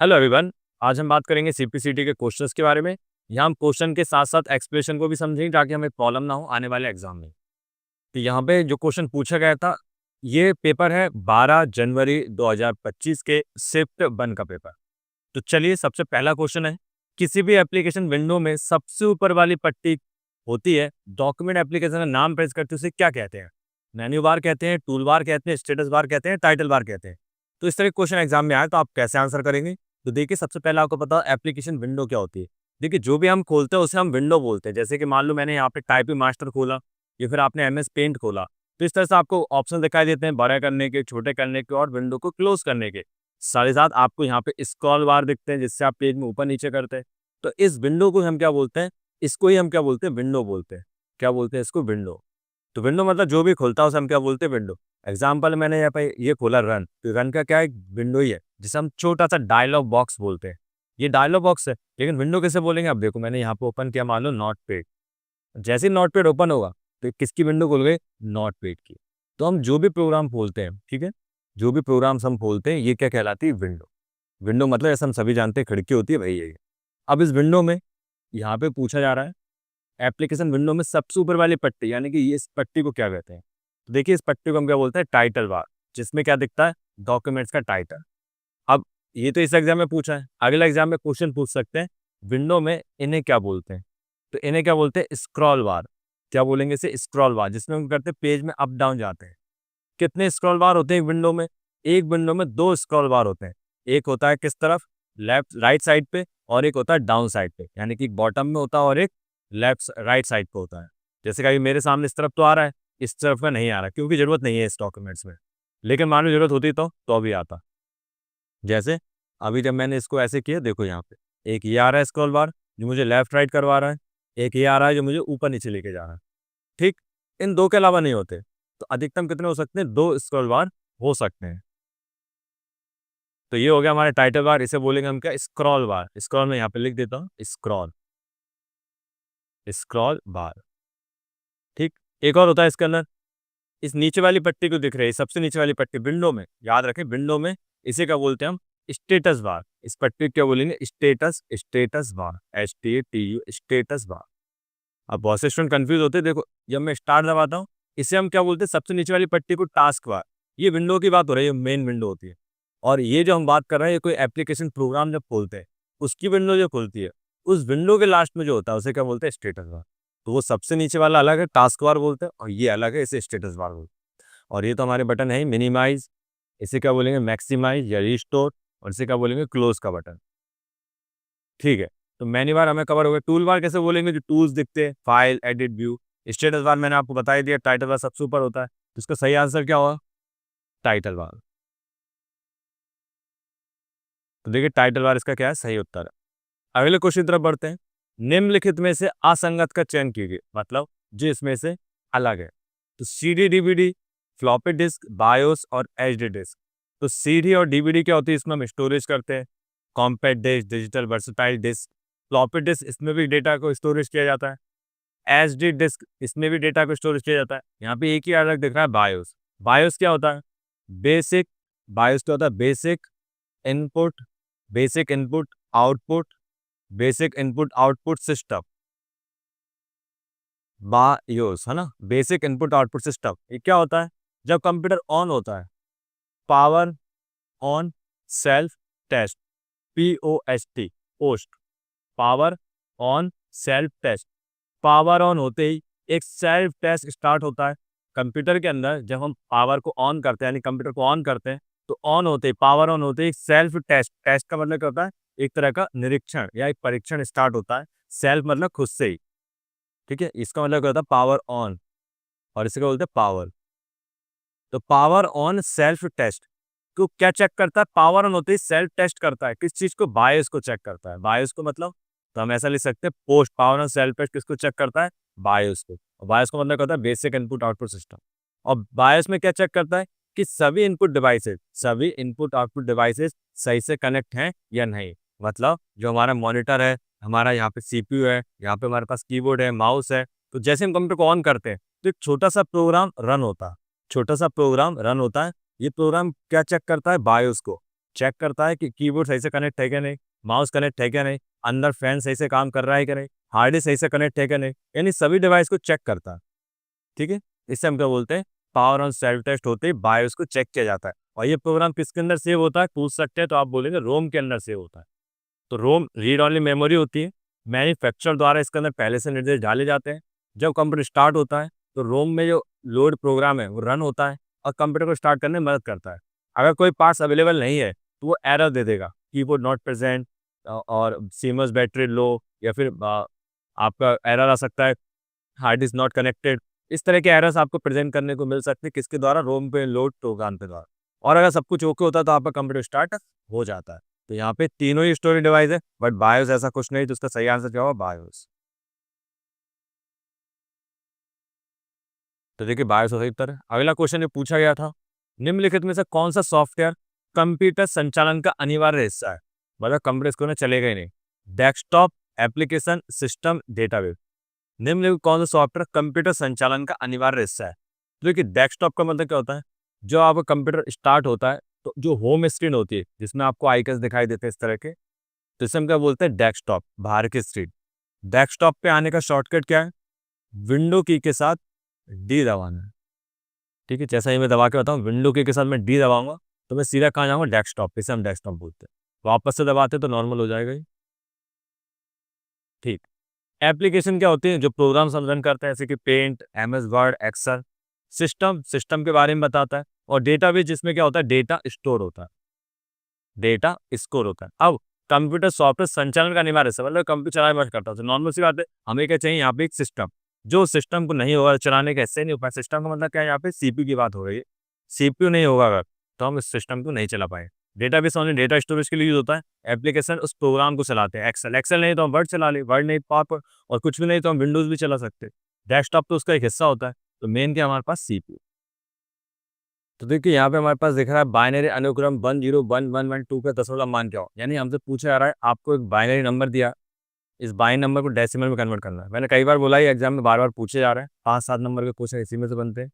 Hello everyone. आज हम बात करेंगे सीपीसीटी के क्वेश्चंस के बारे में। यहाँ हम क्वेश्चन के साथ साथ एक्सप्रेशन को भी समझेंगे ताकि हमें प्रॉब्लम ना हो आने वाले एग्जाम में। तो यहाँ पे जो क्वेश्चन पूछा गया था, ये पेपर है 12 जनवरी 2025 के शिफ्ट 1 का पेपर। तो चलिए, सबसे पहला क्वेश्चन है, किसी भी एप्लीकेशन विंडो में सबसे ऊपर वाली पट्टी होती है, डॉक्यूमेंट एप्लीकेशन का नाम प्रेस करते उसे क्या कहते हैं? मेन्यू बार कहते हैं, टूल बार कहते हैं, स्टेटस बार कहते हैं, टाइटल बार कहते हैं। तो इस तरह के क्वेश्चन एग्जाम में आए तो आप कैसे आंसर करेंगे? तो देखिए, सबसे पहले आपको पता है एप्लीकेशन विंडो क्या होती है। देखिए, जो भी हम खोलते हैं उसे हम विंडो बोलते हैं। जैसे कि मान लो मैंने यहाँ पे टाइपिंग मास्टर खोला या फिर आपने एमएस पेंट खोला, तो इस तरह से आपको ऑप्शन दिखाई देते हैं बड़े करने के, छोटे करने के और विंडो को क्लोज करने के। साथ ही साथ आपको यहाँ पे स्क्रॉल बार दिखते हैं जिससे आप पेज में ऊपर नीचे करते हैं। तो इस विंडो को हम क्या बोलते हैं? इसको ही हम क्या बोलते हैं? विंडो बोलते हैं। क्या बोलते हैं इसको? विंडो। तो विंडो मतलब जो भी खुलता है उसे हम क्या बोलते हैं? विंडो। एग्जाम्पल मैंने यहाँ पे ये खोला रन, तो रन का क्या है? विंडो ही है जिसे हम छोटा सा डायलॉग बॉक्स बोलते हैं। ये डायलॉग बॉक्स है, लेकिन विंडो कैसे बोलेंगे? अब देखो, मैंने यहाँ पे ओपन किया, मान लो नोटपैड। जैसे ही नोटपैड ओपन होगा तो किसकी विंडो खुल गई? नोटपैड की। तो हम जो भी प्रोग्राम खोलते हैं, ठीक है, जो भी प्रोग्राम्स हम खोलते हैं ये क्या कहलाती है? विंडो। विंडो मतलब ऐसा हम सभी जानते हैं, खिड़की होती है भाई, यही है। अब इस विंडो में यहाँ पे पूछा जा रहा है, एप्लीकेशन विंडो में सबसे ऊपर वाली पट्टी, यानी कि ये इस पट्टी को क्या कहते हैं? तो देखिए, इस पट्टी को हम क्या बोलते हैं? टाइटल बार, जिसमें क्या दिखता है? डॉक्यूमेंट्स का टाइटल। अब ये तो इस एग्जाम में पूछा है, अगला एग्जाम में क्वेश्चन पूछ सकते हैं, विंडो में इन्हें क्या बोलते हैं? तो इन्हें क्या बोलते हैं? स्क्रॉल बार। क्या बोलेंगे इसे? स्क्रॉल बार, जिसमें हम करते हैं पेज में अप डाउन जाते हैं। कितने स्क्रॉल बार होते हैं एक विंडो में? एक विंडो में 2 स्क्रॉल बार होते हैं। एक होता है किस तरफ? लेफ्ट राइट साइड पे, और एक होता है डाउन साइड पे, यानी कि बॉटम में होता है और एक लेफ्ट राइट साइड पे होता है। जैसे कि अभी मेरे सामने इस तरफ तो आ रहा है, इस तरफ का नहीं आ रहा क्योंकि जरूरत नहीं है इस डॉक्यूमेंट्स में। लेकिन मान लो जरूरत होती तो अभी आता। जैसे अभी जब मैंने इसको ऐसे किया, देखो यहाँ पे एक ये आ रहा है स्क्रॉल बार जो मुझे लेफ्ट राइट करवा रहा है, एक ये आ रहा है जो मुझे ऊपर नीचे लेके जा रहा है। ठीक, इन दो के अलावा नहीं होते। तो अधिकतम कितने हो सकते हैं? 2 स्क्रॉल बार हो सकते हैं। तो ये हो गया हमारा टाइटल बार, इसे बोलेंगे हम क्या? स्क्रॉल बार। स्क्रॉल में यहाँ पे लिख देता हूँ, स्क्रॉल, स्क्रॉल बार। ठीक, एक और होता है इसके अंदर, इस नीचे वाली पट्टी को दिख रही है, सबसे नीचे वाली पट्टी विंडो में, याद रखें विंडो में इसे क्या बोलते हैं हम? Status bar. इस पट्टी को क्या बोलेंगे? Status, status bar, STATU, status bar. अब बहुत से स्टूडेंट कंफ्यूज होते हैं। देखो, जब मैं स्टार्ट दबाता हूँ, इसे हम क्या बोलते हैं? सबसे नीचे वाली पट्टी को टास्क बार। ये विंडो की बात हो रही है, मेन विंडो होती है। और ये जो हम बात कर रहे हैं, ये कोई एप्लीकेशन प्रोग्राम जब खोलते हैं, उसकी विंडो जो खुलती है, उस विंडो के लास्ट में जो होता है उसे क्या बोलते हैं? Status bar. तो वो सबसे नीचे वाला अलग है, टास्क बार बोलते हैं, और ये अलग है, इसे स्टेटस बार बोलते हैं। और ये तो हमारे बटन है मिनिमाइज, इसे क्या बोलेंगे? मैक्सिमाइज या रिस्टोर, और इसे क्या बोलेंगे? क्लोज का बटन। ठीक है, तो मेन्यू बार हमें कवर हो गया। टूल बार कैसे बोलेंगे? जो टूल्स दिखते हैं, file, edit, view. Status bar मैंने आपको बता ही दिया, टाइटल बार सबसे ऊपर होता है, तो इसका सही आंसर क्या होगा? Title bar. तो देखिए, टाइटल बार इसका क्या है? सही उत्तर है। अगले क्वेश्चन की तरफ बढ़ते हैं। निम्नलिखित में से असंगत का चयन कीजिए, मतलब जो इसमें से अलग है। तो CD, DVD, floppy disk, BIOS और एचडी डिस्क। तो सीडी और डीवीडी क्या होती है? इसमें हम स्टोरेज करते हैं, compact disk, digital versatile disk. Floppy disk, इसमें भी डेटा को स्टोरेज किया जाता है। एचडी डिस्क, इसमें भी डेटा को स्टोरेज किया जाता है। यहाँ पे एक ही अलग दिख रहा है, बायोस। बायोस क्या होता है? बेसिक, बायोस क्या होता है? Basic input, basic input output, basic input output system, BIOS, है ना? Basic input output system. ये क्या होता है? जब कंप्यूटर ऑन होता है, power on self test, POST, post, power on self test. Power on होते ही एक सेल्फ टेस्ट स्टार्ट होता है कंप्यूटर के अंदर। जब हम पावर को ऑन करते हैं, यानी कंप्यूटर को ऑन करते हैं, तो ऑन होते ही, पावर ऑन होते ही सेल्फ टेस्ट, टेस्ट का मतलब क्या होता है? एक तरह का निरीक्षण या एक परीक्षण स्टार्ट होता है। सेल्फ मतलब खुद से ही, ठीक है, इसका मतलब क्या होता है? पावर ऑन, और इसे क्या बोलते हैं? पावर। तो पावर ऑन सेल्फ टेस्ट को क्या चेक करता है? पावर ऑन होते ही सेल्फ टेस्ट करता है किस चीज को? बायोस को चेक करता है। बायोस को मतलब, तो हम ऐसा लिख सकते हैं, post power on self test किसको चेक करता है? बायोस को। और बायोस को मतलब क्या होता है? Basic input output system. और बायोस में क्या चेक करता है? कि सभी इनपुट डिवाइसेस, सभी इनपुट आउटपुट डिवाइसेस सही से कनेक्ट हैं या नहीं। मतलब जो हमारा मॉनिटर है, हमारा यहाँ पे सीपीयू है, यहाँ पे हमारे पास कीबोर्ड है, माउस है, तो जैसे हम कंप्यूटर को ऑन करते हैं तो एक छोटा सा प्रोग्राम रन होता है, छोटा सा प्रोग्राम रन होता है। ये प्रोग्राम क्या चेक करता है? बायोस को, चेक करता है कि कीबोर्ड सही से कनेक्ट है क्या नहीं, माउस कनेक्ट है क्या नहीं, अंदर फैन सही से काम कर रहा है क्या नहीं, हार्ड डिस्क सही से कनेक्ट है क्या नहीं, यानी सभी डिवाइस को चेक करता है। ठीक है, इससे हम क्या बोलते हैं, पावर ऑन सेल्फ टेस्ट होते ही बायोस को चेक किया जाता है। और ये प्रोग्राम किसके अंदर सेव होता है, पूछ सकते हैं तो आप बोलेंगे रोम के अंदर सेव होता है। तो रोम रीड ओनली मेमोरी होती है, मैन्युफैक्चरर द्वारा इसके अंदर पहले से निर्देश डाले जाते हैं। जब कंप्यूटर स्टार्ट होता है तो रोम में जो लोड प्रोग्राम है वो रन होता है और कंप्यूटर को स्टार्ट करने में मदद करता है। अगर कोई पार्ट्स अवेलेबल नहीं है तो वो एरर दे देगा, कीबोर्ड नॉट प्रेजेंट और सीमस बैटरी लो, या फिर आपका एरर आ सकता है हार्ड डिस्क नॉट कनेक्टेड। इस तरह के एरर्स आपको प्रेजेंट करने को मिल सकते हैं, किसके द्वारा, रोम पे लोड प्रोग्राम के द्वारा। और अगर सब कुछ ओके होता है तो आपका कंप्यूटर स्टार्ट हो जाता है। तो यहाँ पे तीनों ही स्टोरेज डिवाइस है, बट बायोस ऐसा कुछ नहीं, तो उसका सही आंसर क्या होगा, बायोस। तो देखिए बायोस का सही उत्तर है। अगला क्वेश्चन ये पूछा गया था, निम्नलिखित में से कौन सा सॉफ्टवेयर कंप्यूटर संचालन का अनिवार्य हिस्सा है। मतलब कंप्यूटर इसको ना चलेगा ही नहीं। Desktop, application, system, database. निम्नलिखित कौन सा सॉफ्टवेयर कंप्यूटर संचालन का अनिवार्य हिस्सा है। तो देखिए डेस्कटॉप का मतलब क्या होता है, जो आपका कंप्यूटर स्टार्ट होता है तो जो होम स्क्रीन होती है जिसमें आपको आइकन्स दिखाई देते हैं इस तरह के, तो इसे हम क्या बोलते हैं, डेस्कटॉप, बाहर की स्क्रीन। डेस्कटॉप पे आने का शॉर्टकट क्या है, विंडो की के साथ डी दबाना है। ठीक है, जैसा ही मैं दबा के बताऊँ, विंडो की के साथ मैं डी दबाऊंगा तो मैं सीधा कहाँ जाऊँगा, डेस्कटॉप पे। इसे हम डेस्कटॉप बोलते हैं। वापस से दबाते तो नॉर्मल हो जाएगा ये। ठीक। एप्लीकेशन क्या होती है, जो प्रोग्राम्स हम रन करते हैं जैसे कि paint, MS Word, Excel. System, system के बारे में बताता है। और डेटाबेस, जिसमें क्या होता है, डेटा स्टोर होता है, डेटा स्कोर होता है। अब कंप्यूटर सॉफ्टवेयर संचालन का अनिवार्य हिस्सा, मतलब कंप्यूटर चलाना मत करता है, तो नॉर्मल सी बात है, हमें क्या चाहिए यहाँ पे, एक सिस्टम। जो सिस्टम को नहीं होगा चलाने का हिस्से नहीं हो पाए। सिस्टम का मतलब क्या है, यहाँ पे सीपीयू की बात हो रही है। सीपीयू नहीं होगा अगर, तो हम इस सिस्टम को नहीं चला पाए। डेटाबेस ओनली डेटा स्टोरेज के लिए यूज होता है। एप्लीकेशन उस प्रोग्राम को चलाते हैं। एक्सेल, एक्सेल नहीं तो हम वर्ड चला ले, वर्ड नहीं पावर, और कुछ भी नहीं तो हम विंडोज भी चला सकते हैं। डेस्कटॉप तो उसका एक हिस्सा होता है। तो मेन क्या हमारे पास, सीपीयू। तो देखिए यहाँ पे हमारे पास दिख रहा है बाइनरी अनुक्रम 101112 का दशमलव मान क्या हो। यानी हमसे पूछा जा रहा है, आपको एक बाइनरी नंबर दिया, इस बाइनरी नंबर को डेसिमल में कन्वर्ट करना है। मैंने कई बार बोला, ही एग्जाम में बार बार पूछे जा रहे हैं, 5-7 नंबर के क्वेश्चन इसी में से बनते हैं।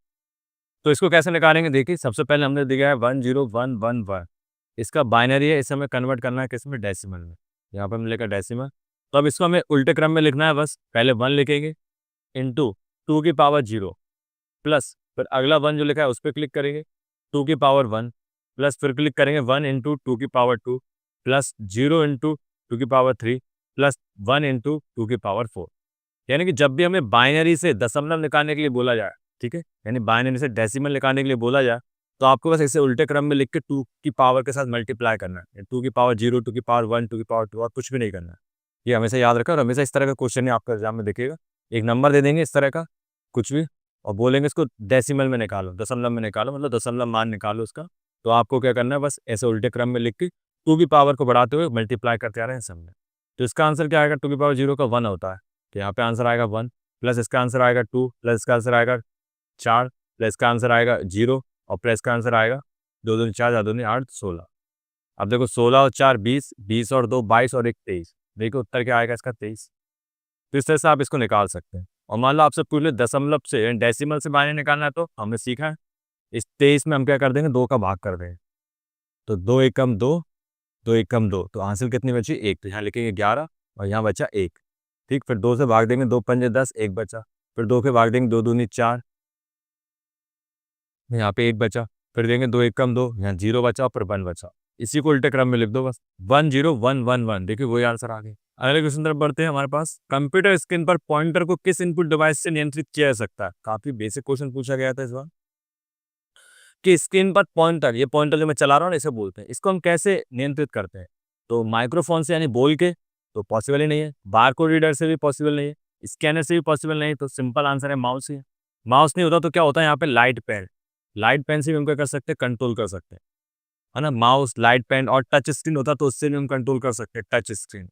तो इसको कैसे निकालेंगे, देखिए सबसे पहले हमने दिया है 10111, इसका बाइनरी है, इसे हमें कन्वर्ट करना है किसमें, डेसिमल में। यहाँ पर हमने लिखा डेसिमल। तो अब इसको हमें उल्टे क्रम में लिखना है, बस पहले 1 लिखेंगे इंटू 2 की पावर 0 प्लस, फिर अगला 1 जो लिखा है उस पर क्लिक करेंगे, 2 की पावर 1 प्लस, फिर क्लिक करेंगे 1 इंटू 2 की पावर 2 प्लस 0 इंटू 2 की पावर 3 प्लस 1 इंटू 2 की पावर 4। यानी कि जब भी हमें बाइनरी से दशमलव निकालने के लिए बोला जाए, ठीक है, यानी बाइनरी से डेसिमल निकालने के लिए बोला जाए, तो आपको बस इसे उल्टे क्रम में लिख के 2 की पावर के साथ मल्टीप्लाई करना है। 2 की पावर 0, 2 की पावर 1, 2 की पावर 2, और कुछ भी नहीं करना है। ये हमेशा याद रखा, और हमेशा इस तरह का क्वेश्चन ही आपका एग्जाम में दिखेगा। एक नंबर दे देंगे इस तरह का कुछ भी, और बोलेंगे इसको डेसिमल में निकालो, दशमलव में निकालो, मतलब दशमलव मान निकालो उसका। तो आपको क्या करना है, बस ऐसे उल्टे क्रम में लिख के 2 की पावर को बढ़ाते हुए मल्टीप्लाई करते आ रहे हैं सब में। तो इसका आंसर क्या आएगा, 2 की पावर 0 का 1 होता है, तो यहाँ पे आंसर आएगा 1, प्लस इसका आंसर आएगा 2, प्लस इसका आंसर आएगा 4, प्लस इसका आंसर आएगा 0, और प्लस इसका आंसर आएगा 2 दूनी 4, 4 दूनी 8, 16। अब देखो 16 और 4 20, 20 और 2 22, और 1 23। देखो उत्तर क्या आएगा इसका, 23। तो इस तरह से आप इसको निकाल सकते हैं। और मान लो आपसे पूरे दशमलव से, डेसिमल से बाइनरी निकालना है, तो हमने सीखा है इस 23 में हम क्या कर देंगे, 2 का भाग कर देंगे। तो 2 एकम 2, 2 एकम 2, तो आंसर कितनी बची, 1। तो यहाँ लिखेंगे 11, और यहाँ बचा 1। ठीक, फिर 2 से भाग देंगे, 2 पंजे 10, 1 बचा। फिर 2 के भाग देंगे, 2 दूनी 4, यहाँ पे 1 बचा। फिर देंगे 2 एकम 2, यहाँ 0 बचा, और फिर 1 बचा। इसी को उल्टे क्रम में लिख दो बस, 10111। देखिए वही आंसर आ गया। अगले क्वेश्चन तरफ बढ़ते हैं। हमारे पास कंप्यूटर स्क्रीन पर पॉइंटर को किस इनपुट डिवाइस से नियंत्रित किया जा सकता है। काफी बेसिक क्वेश्चन पूछा गया था इस बार, कि स्क्रीन पर पॉइंटर, ये पॉइंटर जो मैं चला रहा हूँ ना, इसे बोलते हैं, इसको हम कैसे नियंत्रित करते हैं। तो माइक्रोफोन से, यानी बोल के, तो पॉसिबल ही नहीं है। बारकोड रीडर से भी पॉसिबल नहीं है। स्कैनर से भी पॉसिबल नहीं है। तो सिंपल आंसर है माउस ही है। माउस नहीं होता तो क्या होता है, यहाँ पे लाइट पेन, लाइट पेन से भी हम क्या कर सकते हैं, कंट्रोल कर सकते हैं, है ना। माउस, लाइट पेन और टच स्क्रीन होता तो उससे भी हम कंट्रोल कर सकते हैं, टच स्क्रीन।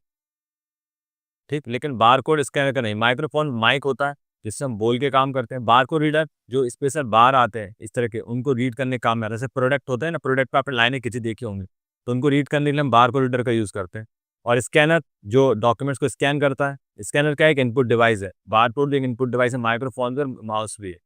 ठीक, लेकिन बारकोड स्कैनर का नहीं। माइक्रोफोन माइक होता है जिससे हम बोल के काम करते हैं। बारकोड रीडर जो स्पेशल बार आते हैं इस तरह के, उनको रीड करने काम में आता है। जैसे प्रोडक्ट होते हैं ना, प्रोडक्ट पे आपने लाइनें खींची देखी होंगी, तो उनको रीड करने के लिए हम बारकोड रीडर का यूज़ करते हैं। और स्कैनर जो डॉक्यूमेंट्स को स्कैन करता है। स्कैनर क्या है, एक इनपुट डिवाइस है। बारकोड एक इनपुट डिवाइस है, माइक्रोफोन भी और माउस भी है।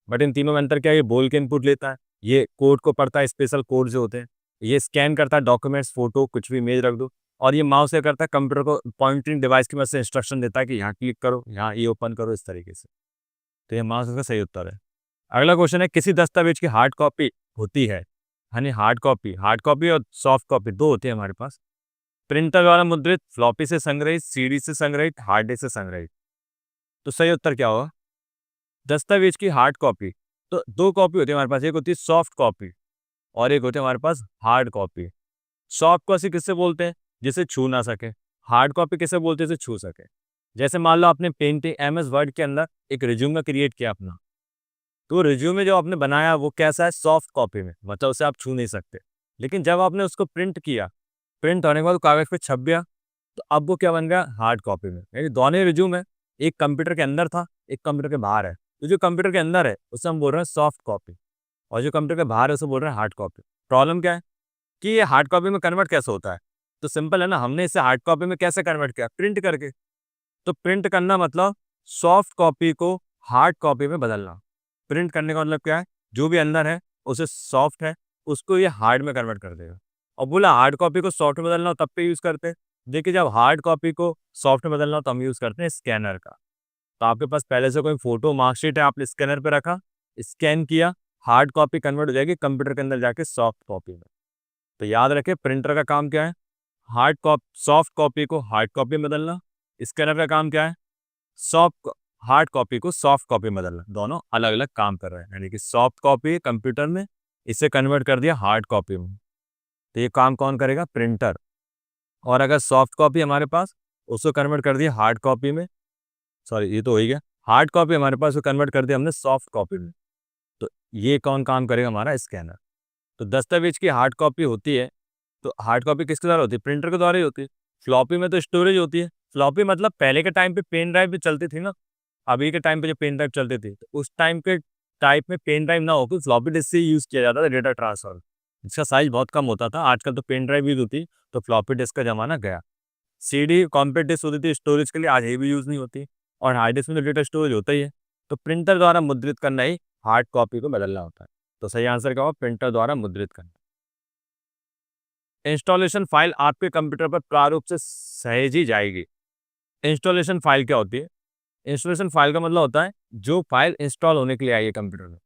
बट इन तीनों में अंतर क्या है, ये बोल के इनपुट लेता है, ये कोड को पढ़ता है, स्पेशल कोड जो होते हैं। ये स्कैन करता है डॉक्यूमेंट्स, फोटो, कुछ भी इमेज रख दो। और ये माउस क्या करता है, कंप्यूटर को पॉइंटिंग डिवाइस की मदद से इंस्ट्रक्शन देता है कि यहाँ क्लिक करो, यहाँ ये ओपन करो, इस तरीके से। तो ये माउस इसका सही उत्तर है। अगला क्वेश्चन है, किसी दस्तावेज की हार्ड कॉपी होती है, यानी हार्ड कॉपी और सॉफ्ट कॉपी दो होती है हमारे पास। प्रिंटर द्वारा मुद्रित, फ्लॉपी से संग्रहित, सीडी से संग्रहित, हार्ड डिस्क से संग्रहित। तो सही उत्तर क्या होगा? दस्तावेज की हार्ड कॉपी, तो दो कॉपी होती है हमारे पास, एक होती है सॉफ्ट कॉपी और एक होती है हमारे पास हार्ड कॉपी। सॉफ्ट कॉपी किससे बोलते हैं? जिसे छू ना सके। हार्ड कॉपी किसे बोलते हैं? जिसे छू सके। जैसे मान लो आपने पेंटिंग एमएस वर्ड के अंदर एक रिज्यूमे क्रिएट किया अपना, तो रिज्यूमे जो आपने बनाया वो कैसा है? सॉफ्ट कॉपी में, मतलब उसे आप छू नहीं सकते। लेकिन जब आपने उसको प्रिंट किया, प्रिंट होने के बाद कागज पे छप गया, तो अब वो क्या बन गया? हार्ड कॉपी में। यानी दोनों रिज्यूम है, एक कंप्यूटर के अंदर था, एक कंप्यूटर के बाहर है। तो जो कंप्यूटर के अंदर है उसे हम बोल रहे हैं सॉफ्ट कॉपी, और जो कंप्यूटर के बाहर है उसे बोल रहे हैं हार्ड कॉपी। प्रॉब्लम क्या है कि ये हार्ड कॉपी में कन्वर्ट कैसे होता है? तो सिंपल है ना, हमने इसे हार्ड कॉपी में कैसे कन्वर्ट किया? प्रिंट करके। तो प्रिंट करना मतलब सॉफ्ट कॉपी को हार्ड कॉपी में बदलना। प्रिंट करने का मतलब क्या है? जो भी अंदर है उसे सॉफ्ट है, उसको ये हार्ड में कन्वर्ट कर देगा। और बोला हार्ड कॉपी को सॉफ्ट में बदलना हो तब पे यूज करते हैं। देखिए, जब हार्ड कॉपी को सॉफ्ट में बदलना हो तो हम यूज करते हैं स्कैनर का। तो आपके पास पहले से कोई फोटो मार्कशीट है, आपने स्कैनर पे रखा, स्कैन किया, हार्ड कॉपी कन्वर्ट हो जाएगी कंप्यूटर के अंदर जाके सॉफ्ट कॉपी में। तो याद रखें, प्रिंटर का काम क्या है? सॉफ्ट कॉपी को हार्ड कॉपी में बदलना। स्कैनर का काम क्या है? सॉफ्ट हार्ड कॉपी को सॉफ्ट कॉपी में बदलना। दोनों अलग अलग काम कर रहे हैं, यानी कि सॉफ्ट कॉपी कंप्यूटर में, इसे कन्वर्ट कर दिया हार्ड कॉपी में। तो ये काम कौन करेगा? प्रिंटर। और अगर सॉफ्ट कॉपी हमारे पास, उसको कन्वर्ट कर दिया हार्ड कॉपी में, सॉरी ये तो हो ही गया, हार्ड कॉपी हमारे पास, उसको कन्वर्ट कर दिया हमने सॉफ्ट कॉपी में। तो ये कौन काम करेगा? हमारा स्कैनर। तो दस्तावेज की हार्ड कॉपी होती है, तो हार्ड कॉपी किसके द्वारा होती है? प्रिंटर के द्वारा ही होती है। फ्लॉपी में तो स्टोरेज होती है। फ्लॉपी मतलब पहले के टाइम पे पेन ड्राइव भी चलती थी ना, अभी के टाइम पे जो पेन ड्राइव चलती थी, तो उस टाइम के टाइप में पेन ड्राइव ना होकर फ्लॉपी डिस्क से यूज किया जाता था डेटा ट्रांसफर। इसका साइज बहुत कम होता था। आजकल तो पेन ड्राइव यूज होती, तो फ्लॉपी डिस्क का जमाना गया। सीडी कॉम्पैक्ट डिस्क होती थी स्टोरेज के लिए, आज ये भी यूज नहीं होती। और हार्ड डिस्क में तो डेटा स्टोरेज होता ही है। तो प्रिंटर द्वारा मुद्रित करना ही हार्ड कॉपी को बदलना होता है। तो सही आंसर क्या होगा? प्रिंटर द्वारा मुद्रित करना। इंस्टॉलेशन फाइल आपके कंप्यूटर पर प्रारूप से सहेजी जाएगी। इंस्टॉलेशन फाइल क्या होती है? इंस्टॉलेशन फाइल का मतलब होता है जो फाइल इंस्टॉल होने के लिए आई है कंप्यूटर में।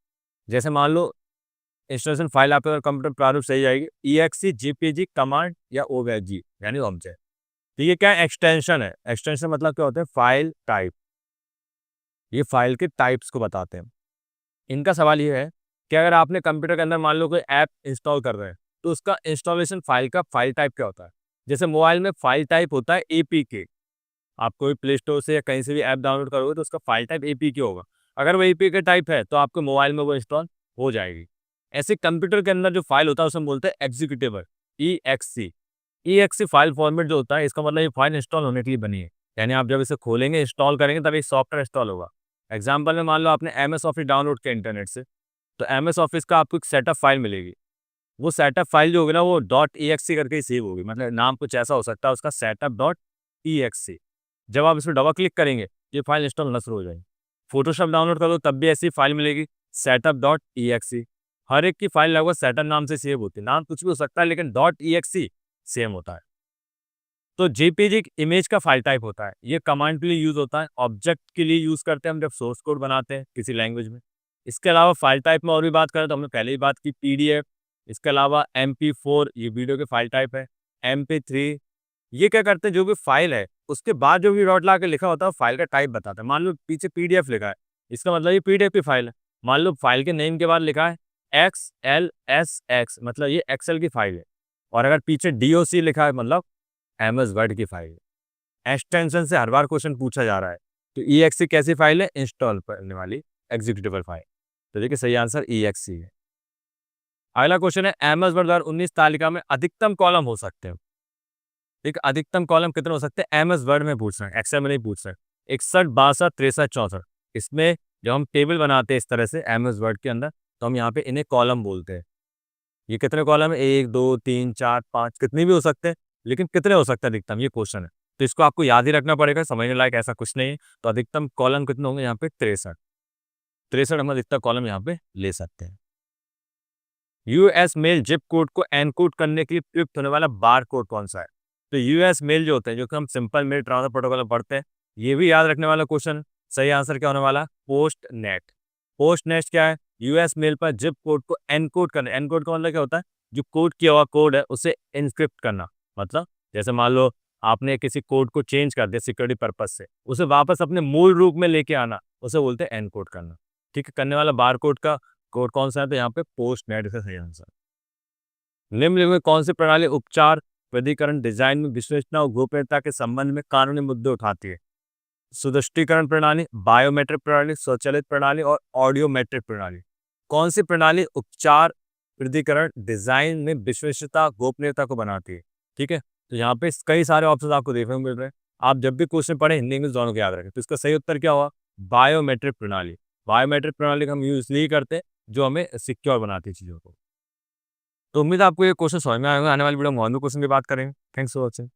जैसे मान लो इंस्टॉलेशन फाइल आपके कंप्यूटर प्रारूप सही जाएगी, EXE, JPG, कमांड या OVG यानी ऑब्जेक्ट। तो ये क्या है? एक्सटेंशन है। एक्सटेंशन मतलब क्या होता है? File type. ये फाइल के टाइप्स को बताते हैं। इनका सवाल ये है कि अगर आपने कंप्यूटर के अंदर मान लो कोई ऐप इंस्टॉल कर रहे हैं, तो उसका इंस्टॉलेशन फाइल का फाइल टाइप क्या होता है? जैसे मोबाइल में फाइल टाइप होता है APK। आप कोई प्ले स्टोर से या कहीं से भी ऐप डाउनलोड करोगे तो उसका फाइल टाइप APK होगा। अगर वो APK टाइप है तो आपके मोबाइल में वो इंस्टॉल हो जाएगी। ऐसे कंप्यूटर के अंदर जो फाइल होता है उसे हम बोलते हैं executable, EXE। EXE file format जो होता है, इसका मतलब ये फाइल इंस्टॉल होने के लिए बनी है। यानी आप जब इसे खोलेंगे, इंस्टॉल करेंगे, तब एक सॉफ्टवेयर इंस्टॉल होगा। एग्जाम्पल में मान लो आपने MS ऑफिस डाउनलोड किया इंटरनेट से, तो MS ऑफिस का आपको एक सेटअप फाइल मिलेगी। वो सेटअप फाइल जो होगी ना, वो .exe करके ही सेव होगी। मतलब नाम कुछ ऐसा हो सकता है उसका, setup.exe। जब आप इसमें डबल क्लिक करेंगे, ये फाइल इंस्टॉल होना शुरू हो जाएगी। फोटोशॉप डाउनलोड करो तब भी ऐसी फाइल मिलेगी, setup.exe। हर एक की फाइल लगभग सेटअप नाम से सेव होती है। नाम कुछ भी हो सकता है लेकिन .exe सेम होता है। तो JPG इमेज का फाइल टाइप होता है। ये कमांड के लिए यूज होता है, ऑब्जेक्ट के लिए यूज करते हैं हम जब सोर्स कोड बनाते हैं किसी लैंग्वेज में। इसके अलावा फाइल टाइप में और भी बात करें तो हमने पहले ही बात की PDF। इसके अलावा MP4 ये वीडियो के फाइल टाइप है। MP3 ये क्या करते हैं, जो भी फाइल है उसके बाद जो भी डॉट ला के लिखा होता है फाइल का टाइप बताता है। मान लो पीछे PDF लिखा है, इसका मतलब ये PDF की फाइल है। मान लो फाइल के नेम के बाद लिखा है XLSX, मतलब ये एक्सेल की फाइल है। और अगर पीछे DOC लिखा है मतलब MS वर्ड की फाइल है। एक्सटेंशन से हर बार क्वेश्चन पूछा जा रहा है। तो EXE कैसी फाइल है? इंस्टॉल करने वाली एग्जीक्यूटेबल फाइल। तो देखिए सही आंसर EXE है। अगला क्वेश्चन है, MS वर्ड 2019 तालिका में अधिकतम कॉलम हो सकते हैं। एक अधिकतम कॉलम कितने हो सकते हैं? MS वर्ड में पूछ रहे हैं, एक्सेल में नहीं पूछ रहे। 61, 62, 63, 64। इसमें जब हम टेबल बनाते हैं इस तरह से MS वर्ड के अंदर, तो हम यहाँ पे इन्हें कॉलम बोलते हैं। ये कितने कॉलम है? 1, 2, 3, 4, 5, कितने भी हो सकते हैं, लेकिन कितने हो सकते हैं अधिकतम, ये क्वेश्चन है। तो इसको आपको याद ही रखना पड़ेगा, समझने लायक ऐसा कुछ नहीं है। तो अधिकतम कॉलम कितने होंगे यहाँ पे? 63। 63 हम अधिकतम कॉलम यहाँ पे ले सकते हैं। यूएस मेल जिप कोड को एनकोड करने के लिए प्रयुक्त होने वाला बार कोड कौन सा है? तो यूएस मेल जो होते हैं, जो कि हम सिंपल मेल ट्रांसफर प्रोटोकॉल में पढ़ते हैं, ये भी याद रखने वाला क्वेश्चन। सही आंसर क्या होने वाला? Post net. पोस्ट नेट क्या है? यूएस मेल पर जिप कोड को एनकोड करना। एनकोड का मतलब क्या होता है? जो कोड किया हुआ कोड है उसे एनक्रिप्ट करना। मतलब जैसे मान लो आपने किसी कोड को चेंज कर दिया सिक्योरिटी पर्पज से, उसे वापस अपने मूल रूप में लेके आना, उसे बोलते हैं एनकोड करना। ठीक है, करने वाला बार कोड का कोड कौन सा है? तो यहाँ पे पोस्ट नेट इसका सही आंसर। निम्नलिखित में कौन सी प्रणाली उपचार, विधिकरण, डिजाइन में विश्वसनीयता और गोपनीयता के संबंध में कानूनी मुद्दे उठाती है? सुदृष्टिकरण प्रणाली, बायोमेट्रिक प्रणाली, स्वचालित प्रणाली और ऑडियोमेट्रिक प्रणाली। कौन सी प्रणाली उपचार, विधिकरण, डिजाइन में विश्वसनीयता, गोपनीयता को बनाती है? ठीक है, तो यहाँ पे कई सारे ऑप्शन आपको देखने को मिल रहे हैं। आप जब भी क्वेश्चन पढ़े हिंदी इंग्लिश दोनों को याद रखें। तो इसका सही उत्तर क्या हुआ? बायोमेट्रिक प्रणाली। बायोमेट्रिक प्रणाली का हम यूज इसलिए करते हैं जो हमें सिक्योर बनाती है चीजों को। तो उम्मीद है आपको ये क्वेश्चन समझ में आएगा। आने वाली वीडियो में और भी क्वेश्चन की बात करेंगे। Thanks for watching.